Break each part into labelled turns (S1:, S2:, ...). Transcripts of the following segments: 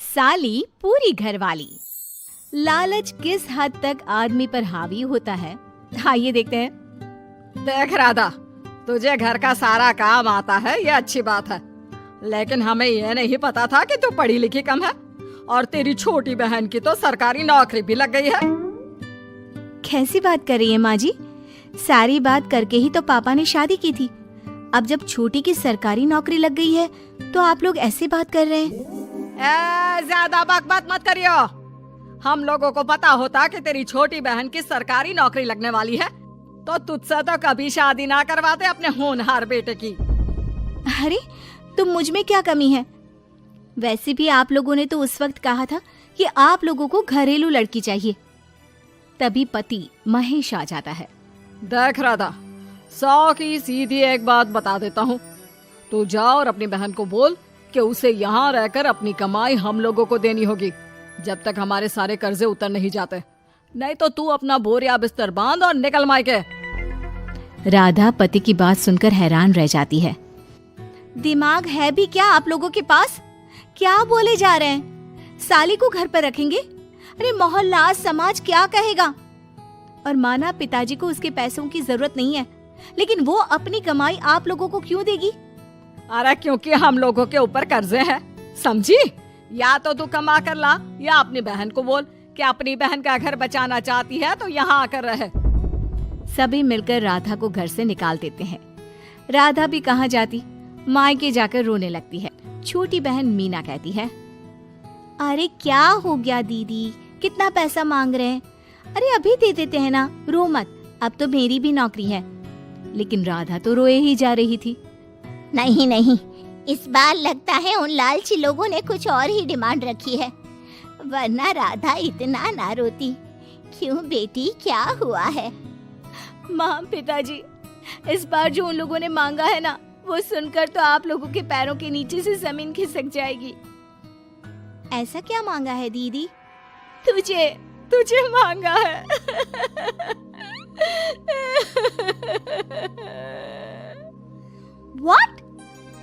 S1: साली पूरी घरवाली। लालच किस हद तक आदमी पर हावी होता है, आइए देखते हैं।
S2: देख राधा, तुझे घर का सारा काम आता है, ये अच्छी बात है, लेकिन हमें ये नहीं पता था कि तू पढ़ी लिखी कम है और तेरी छोटी बहन की तो सरकारी नौकरी भी लग गई है।
S1: कैसी बात कर रही है माँ जी? सारी बात करके ही तो पापा ने शादी की थी। अब जब छोटी की सरकारी नौकरी लग गई है तो आप लोग ऐसी बात कर रहे हैं।
S2: ज्यादा बकवास मत करियो। हम लोगों को पता होता कि तेरी छोटी बहन की सरकारी नौकरी लगने वाली है तो तुझसे तो कभी शादी ना करवाते अपने होनहार बेटे की।
S1: अरे तो मुझ में क्या कमी है? वैसे भी आप लोगों ने तो उस वक्त कहा था कि आप लोगों को घरेलू लड़की चाहिए। तभी पति महेश आ जाता है।
S2: देख राधा, 100 की सीधी एक बात बता देता हूँ, तू जा और अपनी बहन को बोल कि उसे यहाँ रहकर अपनी कमाई हम लोगों को देनी होगी जब तक हमारे सारे कर्जे उतर नहीं जाते, नहीं तो तू अपना बोरिया बिस्तर बांध और निकल मायके।
S1: राधा पति की बात सुनकर हैरान रह जाती है। दिमाग है भी क्या आप लोगों के पास? क्या बोले जा रहे हैं? साली को घर पर रखेंगे? अरे मोहल्ला समाज क्या कहेगा? और माना पिताजी को उसके पैसों की जरूरत नहीं है, लेकिन वो अपनी कमाई आप लोगों को क्यों देगी?
S2: अरे क्योंकि हम लोगों के ऊपर कर्जे हैं, समझी? या तो तू कमा कर ला या अपनी बहन को बोल कि अपनी बहन का घर बचाना चाहती है तो यहाँ आकर रहे।
S1: सभी मिलकर राधा को घर से निकाल देते हैं। राधा भी कहाँ जाती, मायके जाकर रोने लगती है। छोटी बहन मीना कहती है, अरे क्या हो गया दीदी, कितना पैसा मांग रहे हैं? अरे अभी दे देते हैं ना, रो मत, अब तो मेरी भी नौकरी है। लेकिन राधा तो रोए ही जा रही थी।
S3: नहीं नहीं, इस बार लगता है उन लालची लोगों ने कुछ और ही डिमांड रखी है, वरना राधा इतना ना रोती। क्यों बेटी, क्या हुआ है?
S1: माँ पिताजी, इस बार जो उन लोगों ने मांगा है ना, वो सुनकर तो आप लोगों के पैरों के नीचे से जमीन खिसक जाएगी।
S3: ऐसा क्या मांगा है दीदी?
S1: तुझे मांगा है।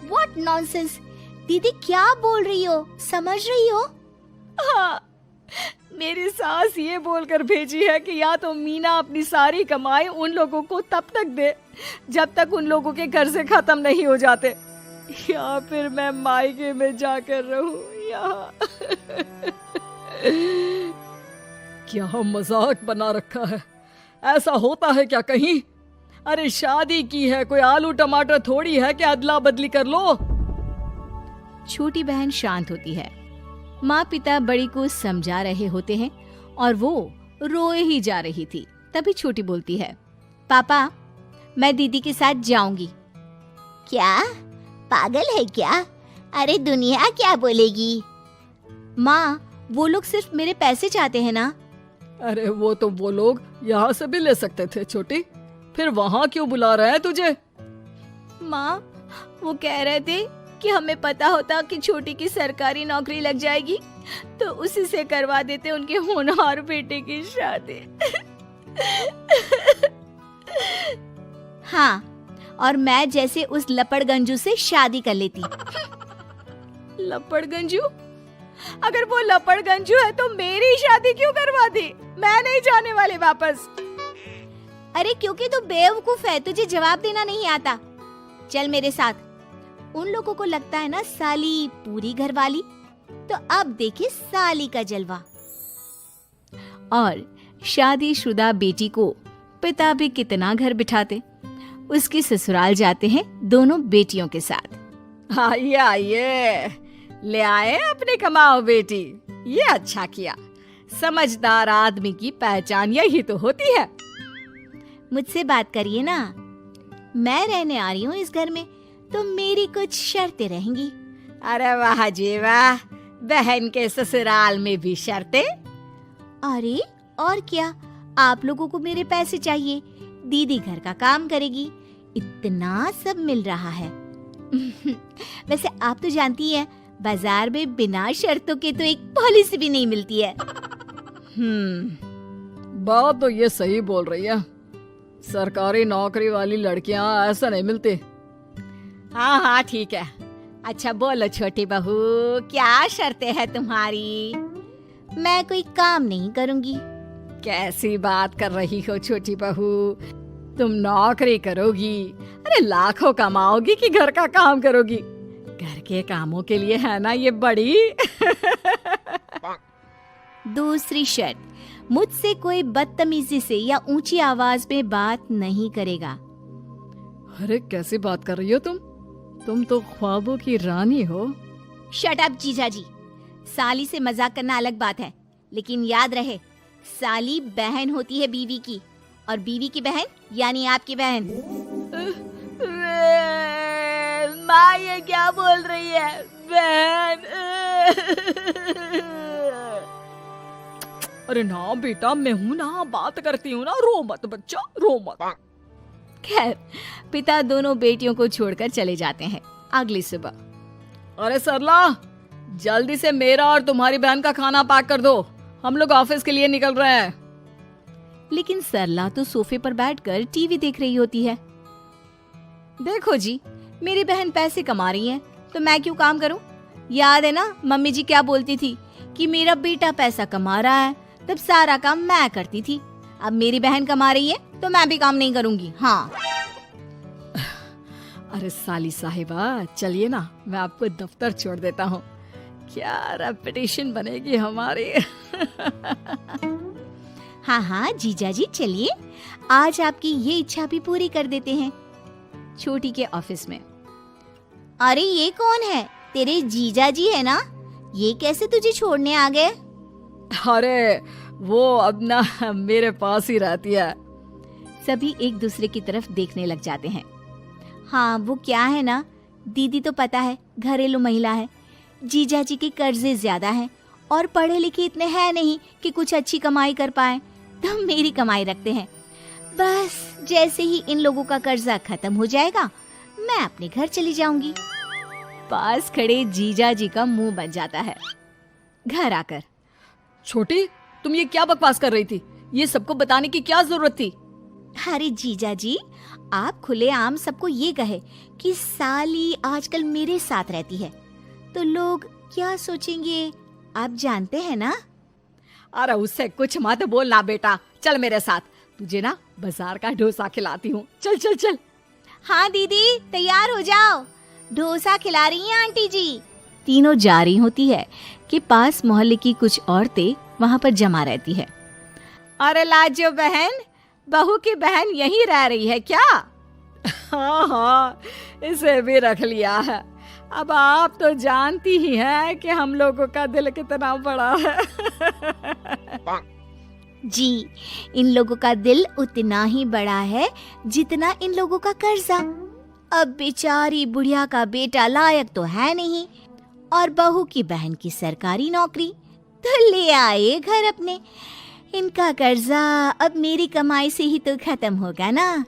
S3: What nonsense? दीदी क्या बोल रही हो, समझ रही हो?
S1: हाँ, मेरी सास ये बोलकर भेजी है कि या तो मीना अपनी सारी कमाई उन लोगों को तब तक दे जब तक उन लोगों के कर्जे खत्म नहीं हो जाते, या फिर मैं मायके में जाकर रहूं यहाँ।
S2: क्या मजाक बना रखा है? ऐसा होता है क्या कहीं? अरे शादी की है, कोई आलू टमाटर थोड़ी है कि अदला बदली कर लो।
S1: छोटी बहन शांत होती है। माँ पिता बड़ी को समझा रहे होते हैं और वो रोए ही जा रही थी। तभी छोटी बोलती है, पापा मैं दीदी के साथ जाऊंगी।
S3: क्या पागल है क्या? अरे दुनिया क्या बोलेगी?
S1: माँ वो लोग सिर्फ मेरे पैसे चाहते हैं ना।
S2: अरे वो तो वो लोग यहाँ से भी ले सकते थे छोटी, फिर वहाँ क्यों बुला रहे हैं तुझे?
S1: माँ वो कह रहे थे कि हमें पता होता कि छोटी की सरकारी नौकरी लग जाएगी तो उसी से करवा देते उनके होनहार बेटे की शादी। हाँ, और मैं जैसे उस लपड़गंजू से शादी कर लेती। लपड़गंजू? अगर वो लपड़गंजू है तो मेरी शादी क्यों करवा दी? मैं नहीं जाने वाली वापस। अरे क्योंकि तू बेवकूफ है, तुझे जवाब देना नहीं आता। चल मेरे साथ। उन लोगों को लगता है ना साली पूरी घरवाली, तो अब देखिए साली का जलवा। और शादीशुदा बेटी को पिता भी कितना घर बिठाते। उसकी ससुराल जाते हैं दोनों बेटियों के साथ।
S2: आइए आइए, ले आए अपनी कमाओ बेटी, ये अच्छा किया। समझदार आदमी की पहचान यही तो होती है।
S1: मुझसे बात करिए ना, मैं रहने आ रही हूँ इस घर में, तो मेरी कुछ शर्तें रहेंगी।
S2: अरे वाह जी वाह, बहन के ससुराल में भी शर्तें?
S1: अरे और क्या, आप लोगों को मेरे पैसे चाहिए, दीदी घर का काम करेगी, इतना सब मिल रहा है। वैसे आप तो जानती हैं, बाजार में बिना शर्तों के तो एक पॉलिसी भी नहीं मिलती है।
S2: बात तो ये सही बोल रही है, सरकारी नौकरी वाली लड़कियां ऐसा नहीं मिलती। हाँ हाँ ठीक है,
S1: अच्छा बोलो छोटी बहू, क्या शर्तें हैं तुम्हारी?
S3: मैं कोई काम नहीं करूंगी।
S2: कैसी बात कर रही हो छोटी बहू, तुम नौकरी करोगी? अरे लाखों कमाओगी कि घर का काम करोगी? घर के कामों के लिए है ना ये बड़ी।
S1: दूसरी शर्त, मुझसे कोई बदतमीजी से या ऊंची आवाज में बात नहीं करेगा।
S2: अरे कैसी बात कर रही हो तुम तो ख्वाबों की रानी हो।
S1: शट अप जीजाजी, साली से मजाक करना अलग बात है, लेकिन याद रहे साली बहन होती है बीवी की, और बीवी की बहन यानी आपकी बहन। माँ ये क्या बोल रही है? बहन।
S2: अरे ना बेटा, मैं हूँ ना, बात करती हूँ ना, रो मत बच्चा, रो मत।
S1: खैर, पिता दोनों बेटियों को छोड़कर चले जाते हैं। अगली सुबह,
S2: अरे सरला, जल्दी से मेरा और तुम्हारी बहन का खाना पैक कर दो, हम लोग ऑफिस के लिए निकल रहे हैं।
S1: लेकिन सरला तो सोफे पर बैठकर टीवी देख रही होती है। देखो जी, मेरी बहन पैसे कमा रही है तो मैं क्यों काम करूं? याद है ना मम्मी जी क्या बोलती थी कि मेरा बेटा पैसा कमा रहा है, तब सारा काम मैं करती थी। अब मेरी बहन कमा रही है तो मैं भी काम नहीं करूंगी। हाँ।
S2: अरे साली साहिबा, चलिए ना, मैं आपको दफ्तर छोड़ देता हूँ। क्या रेपुटेशन बनेगी हमारी।
S1: हाँ हाँ जीजा जी चलिए, आज आपकी ये इच्छा भी पूरी कर देते हैं। छोटी के ऑफिस में,
S3: अरे ये कौन है? तेरे जीजा जी है ना? ये कैसे तुझे छोड़ने आ गए?
S2: अरे वो अब ना मेरे पास ही रहती है।
S1: सभी एक दूसरे की तरफ देखने लग जाते हैं। हाँ वो क्या है ना, दीदी तो पता है घरेलू महिला है, जीजा जी के कर्जे ज्यादा हैं और पढ़े लिखे इतने हैं नहीं कि कुछ अच्छी कमाई कर पाए, तो मेरी कमाई रखते हैं। बस जैसे ही इन लोगों का कर्जा खत्म हो जाएगा मैं अपने घर चली जाऊंगी। पास खड़े जीजा जी का मुंह बन जाता है। घर आकर,
S2: छोटी, तुम ये क्या बकवास कर रही थी? ये सबको बताने की क्या जरूरत थी?
S1: अरे जीजा जी, आप खुलेआम सबको ये कहे कि साली आजकल मेरे साथ रहती है तो लोग क्या सोचेंगे आप जानते हैं ना।
S2: अरे उससे कुछ मत बोलना बेटा, चल मेरे साथ, तुझे ना बाजार का डोसा खिलाती हूँ। चल चल चल।
S1: हाँ दीदी तैयार हो जाओ, डोसा खिला रही हैं आंटी जी। तीनों जा रही होती है कि पास मोहल्ले की कुछ औरतें वहाँ पर जमा रहती है। अरे लाजो बहन, बहू की बहन यहीं रह रही है क्या?
S2: हाँ हाँ, इसे भी रख लिया है। अब आप तो जानती ही हैं कि हम लोगों का दिल कितना बड़ा है।
S3: जी, इन लोगों का दिल उतना ही बड़ा है जितना इन लोगों का कर्जा। अब बेचारी बुढ़िया का बेटा लायक तो है नहीं और बहू की बहन की सरकारी नौकरी, तो ले आए घर अपने। इनका कर्जा अब मेरी कमाई से ही तो खत्म होगा ना।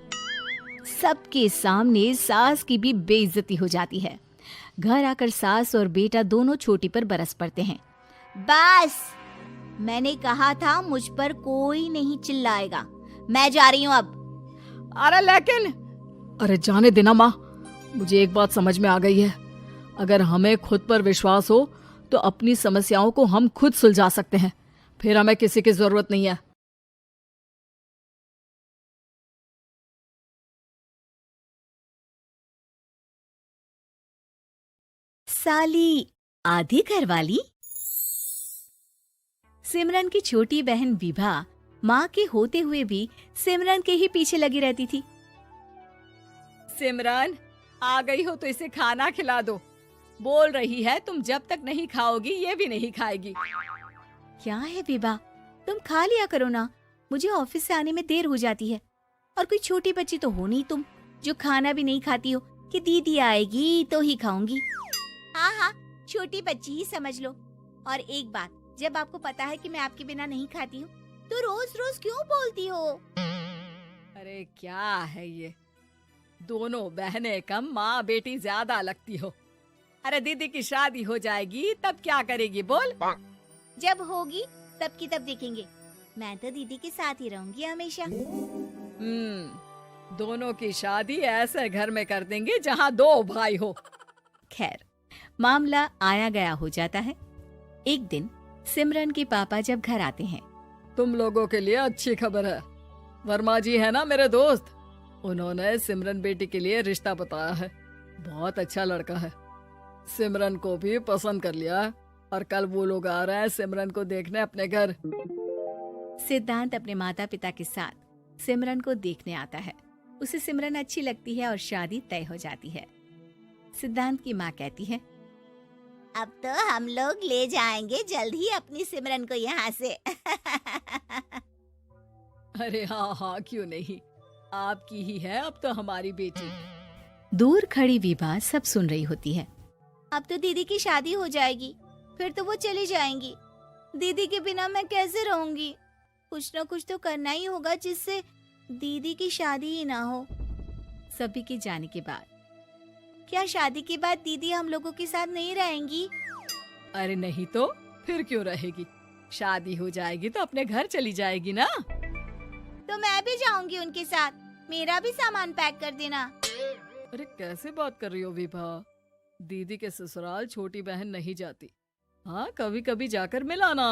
S1: सबके सामने सास की भी बेइज्जती हो जाती है। घर आकर सास और बेटा दोनों छोटी पर बरस पड़ते हैं।
S3: बस, मैंने कहा था मुझ पर कोई नहीं चिल्लाएगा। मैं जा रही हूँ अब।
S2: अरे लेकिन, अरे जाने देना माँ, मुझे एक बात समझ में आ गई है। अगर हमें खुद पर विश्वास हो तो अपनी समस्याओं को हम खुद सुलझा सकते हैं, फिर हमें किसी की जरूरत नहीं है।
S1: साली आधी घरवाली। सिमरन की छोटी बहन विभा माँ के होते हुए भी सिमरन के ही पीछे लगी रहती थी।
S2: सिमरन आ गई हो तो इसे खाना खिला दो। बोल रही है तुम जब तक नहीं खाओगी ये भी नहीं खाएगी।
S1: क्या है विभा, तुम खा लिया करो ना, मुझे ऑफिस से आने में देर हो जाती है। और कोई छोटी बच्ची तो हो नहीं तुम जो खाना भी नहीं खाती हो कि दीदी आएगी तो ही खाऊंगी।
S3: हाँ हाँ, छोटी बच्ची ही समझ लो। और एक बात, जब आपको पता है कि मैं आपके बिना नहीं खाती हूँ तो रोज रोज क्यों बोलती हो?
S2: अरे क्या है ये, दोनों बहनें कम माँ बेटी ज्यादा लगती हो। अरे दीदी की शादी हो जाएगी तब क्या करेगी बोल?
S3: जब होगी तब की तब देखेंगे। मैं तो दीदी के साथ ही रहूंगी हमेशा।
S2: दोनों की शादी ऐसे घर में कर देंगे जहाँ दो भाई हो।
S1: खैर,
S3: मामला आया गया हो जाता है। एक दिन सिमरन के पापा जब घर आते हैं,
S2: तुम लोगों के लिए अच्छी खबर है। वर्मा जी है ना मेरे दोस्त, उन्होंने सिमरन बेटी के लिए रिश्ता बताया है। बहुत अच्छा लड़का है, सिमरन को भी पसंद कर लिया है और कल वो लोग आ रहे हैं सिमरन को देखने अपने घर।
S3: सिद्धांत अपने माता पिता के साथ सिमरन को देखने आता है। उसे सिमरन अच्छी लगती है और शादी तय हो जाती है। सिद्धांत की माँ कहती है, अब तो हम लोग ले जाएंगे जल्द ही अपनी सिमरन को यहाँ से।
S2: अरे हाँ हाँ, क्यों नहीं, आपकी ही है अब तो हमारी बेटी।
S3: दूर खड़ी विभा सब सुन रही होती है। अब तो दीदी की शादी हो जाएगी, फिर तो वो चली जाएंगी। दीदी के बिना मैं कैसे रहूंगी? कुछ न कुछ तो करना ही होगा जिससे दीदी की शादी ही ना हो। सभी के जाने के बाद क्या शादी के बाद दीदी हम लोगों के साथ नहीं रहेंगी?
S2: अरे नहीं तो फिर क्यों रहेगी, शादी हो जाएगी तो अपने घर चली जाएगी ना।
S3: तो मैं भी जाऊंगी उनके साथ, मेरा भी सामान पैक कर देना।
S2: अरे कैसे बात कर रही हो विभा, दीदी के ससुराल छोटी बहन नहीं जाती। हाँ, कभी कभी जाकर मिलाना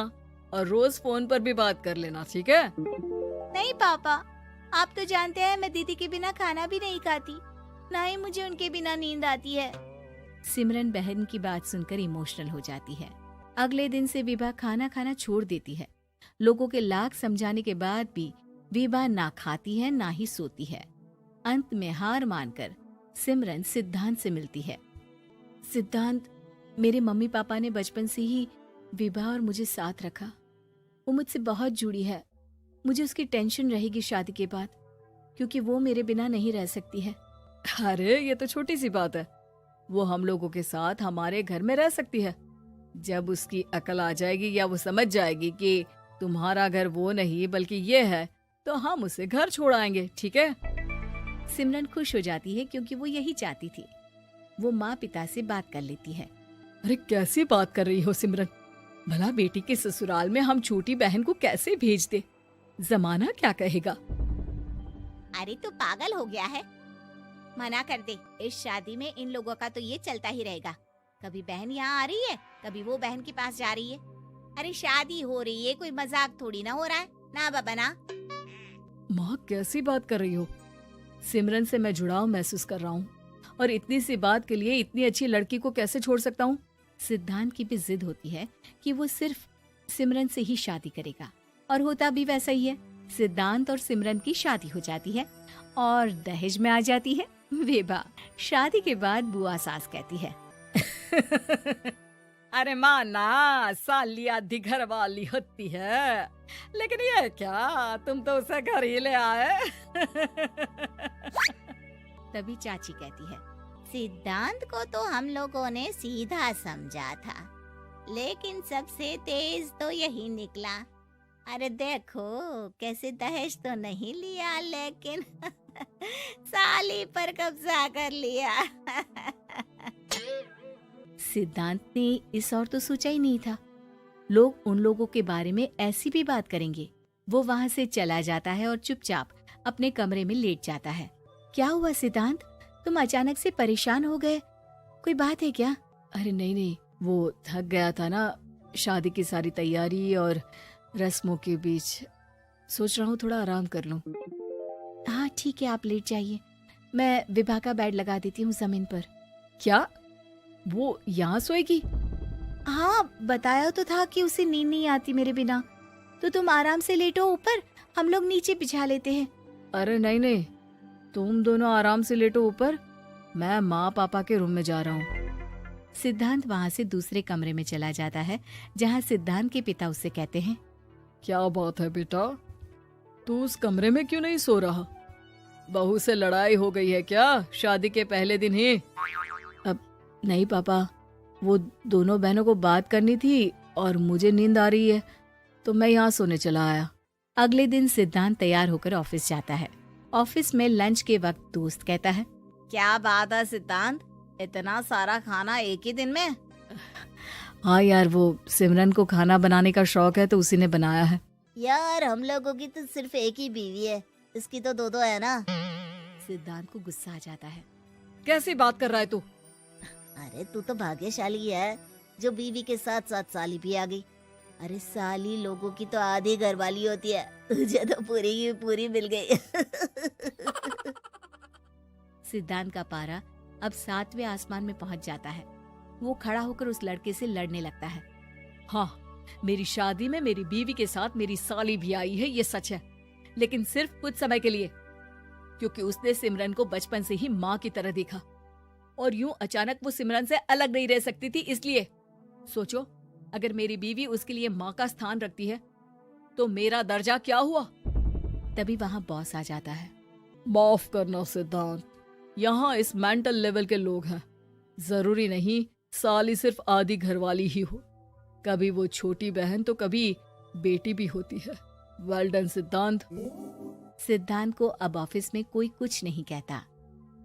S2: और रोज फोन पर भी बात कर लेना, ठीक है?
S3: नहीं पापा, आप तो जानते हैं मैं दीदी के बिना खाना भी नहीं खाती, ना ही मुझे उनके बिना नींद आती है। सिमरन बहन की बात सुनकर इमोशनल हो जाती है। अगले दिन से विभा खाना खाना छोड़ देती है। लोगों के लाख समझाने के बाद भी विभा ना खाती है ना ही सोती है। अंत में हार मानकर सिमरन सिद्धांत से मिलती है। सिद्धांत, मेरे मम्मी पापा ने बचपन से ही विभा और मुझे साथ रखा। वो मुझसे बहुत जुड़ी है। मुझे उसकी टेंशन रहेगी शादी के बाद, क्योंकि वो मेरे बिना नहीं रह सकती है।
S2: अरे ये तो छोटी सी बात है, वो हम लोगों के साथ हमारे घर में रह सकती है। जब उसकी अकल आ जाएगी या वो समझ जाएगी कि तुम्हारा घर वो नहीं बल्कि ये है, तो हम उसे घर छोड़ आएंगे, ठीक है?
S3: सिमरन खुश हो जाती है क्योंकि वो यही चाहती थी। वो माँ पिता से बात कर लेती है।
S2: अरे कैसी बात कर रही हो सिमरन, भला बेटी के ससुराल में हम छोटी बहन को कैसे भेज दे? जमाना क्या कहेगा?
S3: अरे तू पागल हो गया है, मना कर दे। इस शादी में इन लोगों का तो ये चलता ही रहेगा। कभी बहन यहाँ आ रही है, कभी वो बहन के पास जा रही है। अरे शादी हो रही है, कोई मजाक थोड़ी ना हो रहा है ना बाबा ना।
S2: माँ कैसी बात कर रही हो? सिमरन से मैं जुड़ाव महसूस कर रहा हूँ और इतनी सी बात के लिए इतनी अच्छी लड़की को कैसे छोड़ सकता हूँ?
S3: सिद्धांत की भी जिद होती है कि वो सिर्फ सिमरन से ही शादी करेगा, और होता भी वैसा ही है। सिद्धांत और सिमरन की शादी हो जाती है और दहेज में आ जाती है विभा। शादी के बाद बुआ सास कहती है,
S2: अरे माँ ना, साली आधी घर वाली होती है, लेकिन ये क्या, तुम तो उसे घर ही ले आए।
S3: तभी चाची कहती है, सिद्धांत को तो हम लोगों ने सीधा समझा था, लेकिन सबसे तेज तो यही निकला। अरे देखो कैसे दहेज तो नहीं लिया, लेकिन साली पर कब्जा कर लिया। सिद्धांत ने इस और तो सोचा ही नहीं था, लोग उन लोगों के बारे में ऐसी भी बात करेंगे। वो वहाँ से चला जाता है और चुपचाप अपने कमरे में लेट जाता है। क्या हुआ सिद्धांत, तुम अचानक से परेशान हो गए, कोई बात है क्या?
S2: अरे नहीं, वो थक गया था ना, शादी की सारी तैयारी और रस्मों के बीच, सोच रहा हूँ थोड़ा आराम कर लूं।
S3: हाँ ठीक है, आप लेट जाइए, मैं विभा का बेड लगा देती हूँ जमीन पर।
S2: क्या वो यहाँ सोएगी?
S3: हाँ, बताया तो था कि उसे नींद नहीं आती मेरे बिना, तो तुम आराम से लेटो ऊपर, हम लोग नीचे बिछा लेते हैं।
S2: अरे नहीं, तुम दोनों आराम से लेटो ऊपर, मैं माँ पापा के रूम में जा रहा हूँ।
S3: सिद्धांत वहाँ से दूसरे कमरे में चला जाता है, जहाँ सिद्धांत के पिता उससे कहते हैं,
S2: क्या बात है बेटा, तू उस कमरे में क्यों नहीं सो रहा? बहू से लड़ाई हो गई है क्या शादी के पहले दिन ही?
S3: अब नहीं पापा, वो दोनों बहनों को बात करनी थी और मुझे नींद आ रही है, तो मैं यहाँ सोने चला आया। अगले दिन सिद्धांत तैयार होकर ऑफिस जाता है। ऑफिस में लंच के वक्त दोस्त कहता है, क्या बात है सिद्धांत, इतना सारा खाना एक ही दिन में?
S2: हाँ यार, वो सिमरन को खाना बनाने का शौक है तो उसी ने बनाया है।
S3: यार हम लोगों की तो सिर्फ एक ही बीवी है, इसकी तो दो है ना। सिद्धांत को गुस्सा आ जाता है।
S2: कैसी बात कर रहा है तू?
S3: अरे तू तो भाग्यशाली है जो बीवी के साथ साथ साली भी आ गई। अरे साली लोगों की तो आधी घरवाली होती है, तुझे तो पूरी की पूरी मिल गई। सिद्धांत का पारा अब 7वें आसमान में पहुंच जाता है। वो खड़ा होकर उस लड़के से लड़ने लगता है।
S2: हाँ, मेरी शादी में मेरी बीवी के साथ मेरी साली भी आई है, ये सच है, लेकिन सिर्फ कुछ समय के लिए, क्योंकि उसने सिमरन को बचपन से ही माँ की तरह देखा और यूं अचानक वो सिमरन से अलग नहीं रह सकती थी। इसलिए सोचो, अगर मेरी बीवी उसके लिए माँ का स्थान रखती है तो मेरा दर्जा क्या हुआ।
S3: तभी वहां बॉस आ जाता है।
S2: माफ करना सिद्धांत, यहाँ इस मेंटल लेवल के लोग हैं। जरूरी नहीं साली सिर्फ आधी घरवाली ही हो, कभी वो छोटी बहन तो कभी बेटी भी होती है। वेल डन सिद्धांत।
S3: सिद्धांत को अब ऑफिस में कोई कुछ नहीं कहता,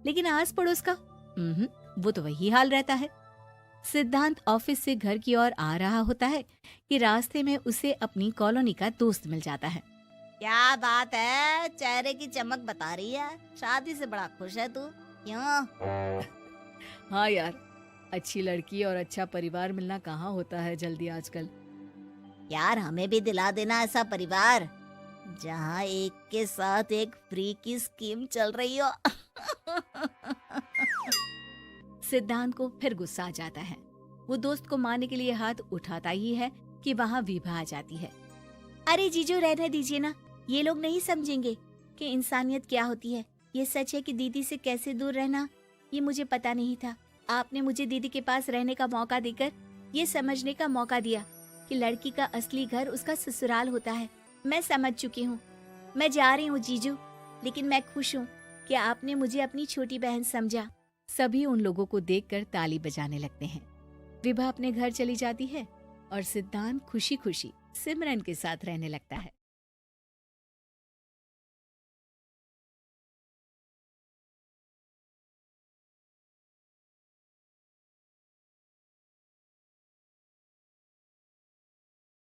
S3: लेकिन आस पड़ोस का वो तो वही हाल रहता है। सिद्धांत ऑफिस से घर की ओर आ रहा होता है कि रास्ते में उसे अपनी कॉलोनी का दोस्त मिल जाता है। क्या बात है, चेहरे की चमक बता रही है, शादी से बड़ा खुश है तू, क्यों?
S2: हाँ यार, अच्छी लड़की और अच्छा परिवार मिलना कहाँ होता है जल्दी आजकल।
S3: यार हमें भी दिला देना ऐसा परिवार जहाँ एक के साथ एक फ्री की स्कीम चल रही हो। सिद्धांत को फिर गुस्सा आ जाता है। वो दोस्त को मारने के लिए हाथ उठाता ही है कि वहाँ विभा आ जाती है। अरे जीजू रहने दीजिए ना, ये लोग नहीं समझेंगे कि इंसानियत क्या होती है। ये सच है कि दीदी से कैसे दूर रहना ये मुझे पता नहीं था। आपने मुझे दीदी के पास रहने का मौका देकर ये समझने का मौका दिया कि लड़की का असली घर उसका ससुराल होता है। मैं समझ चुकी हूँ, मैं जा रही हूँ जीजू, लेकिन मैं खुश हूँ कि आपने मुझे अपनी छोटी बहन समझा। सभी उन लोगों को देखकर ताली बजाने लगते हैं। विभा अपने घर चली जाती है और सिद्धांत खुशी खुशी सिमरन के साथ रहने लगता है।